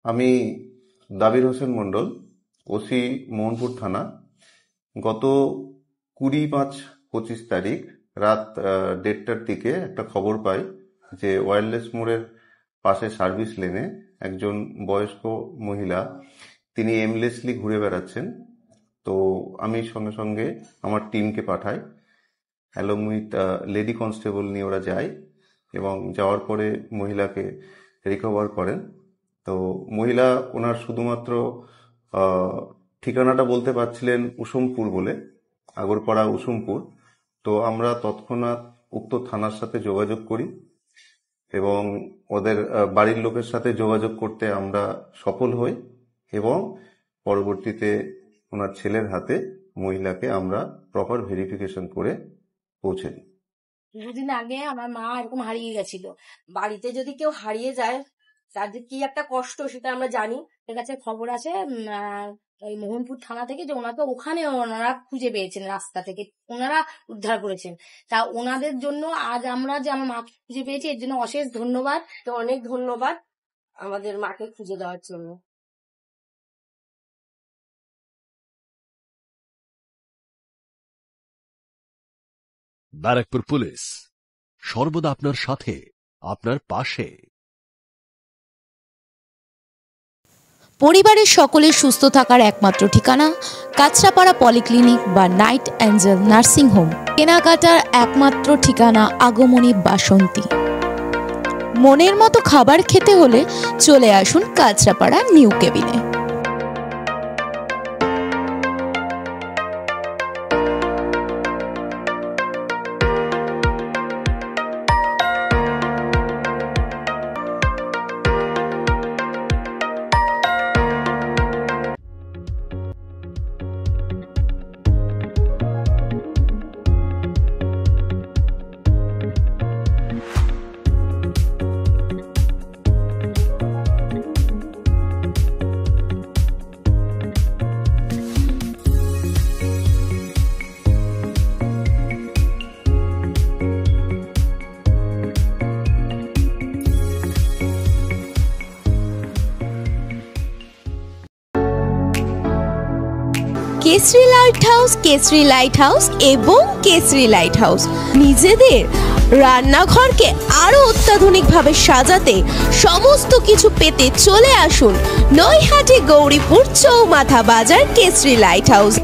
আমি দাবির হোসেন মণ্ডল, ওসি মোহনপুর থানা। গত 20/5/25 তারিখ রাত 1:30টার দিকে একটা খবর পাই যে ওয়্যারলেস মোড়ের পাশে সার্ভিস লেনে একজন বয়স্ক মহিলা, তিনি এমলেসলি ঘুরে বেড়াচ্ছেন। তো আমি সঙ্গে সঙ্গে আমার টিমকে পাঠাই, অ্যালং উইথ লেডি কনস্টেবল নিয়ে ওরা যায় এবং যাওয়ার পরে মহিলাকে রিকভার করেন। তো মহিলা ওনার শুধুমাত্র ঠিকানাটা বলতে পারছিলেন উসুমপুর বলে, আগরপাড়া উসুমপুর। তো আমরা তৎক্ষণাৎ উক্ত থানার সাথে যোগাযোগ করি এবং ওদের বাড়ির লোকের সাথে যোগাযোগ করতে আমরা সফল হই এবং পরবর্তীতে ওনার ছেলের হাতে মহিলাকে আমরা প্রপার ভেরিফিকেশন করে পৌঁছে দিই। কিছুদিন আগে আমার মা এরকম হারিয়ে গেছিল। বাড়িতে যদি কেউ হারিয়ে যায় তার যে কি একটা কষ্ট সেটা আমরা জানি। এর কাছে খবর আছে ওই মোহনপুর থানা থেকে যে ওনাকে ওখানে ওনারা খুঁজে পেয়েছেন, রাস্তা থেকে ওনারা উদ্ধার করেছেন। তা ওনাদের জন্য আজ আমরা যে আমার মাকে খুঁজে পেয়েছি এর জন্য অশেষ ধন্যবাদ। তো অনেক ধন্যবাদ আমাদের মাকে খুঁজে দেওয়ার জন্য। ব্যারাকপুর পুলিশ সর্বদা আপনার সাথে, আপনার পাশে। পরিবারের সকলের সুস্থ থাকার একমাত্র ঠিকানা কাঁচরাপাড়া পলিক্লিনিক বা নাইট অ্যাঞ্জেল নার্সিং হোম। কেনাকাটার একমাত্র ঠিকানা আগমনী বাসন্তী। মনের মতো খাবার খেতে হলে চলে আসুন কাঁচরাপাড়া নিউ কেবিনে। Kesari light house, Kesari light house এবং কেসরি লাইট হাউস নিজেদের রান্নাঘরকে আরো অত্যাধুনিকভাবে সাজাতে সমস্ত কিছু পেতে চলে আসুন নৈহাটি গৌরীপুর চৌমাথা বাজার কেসরি লাইট হাউস।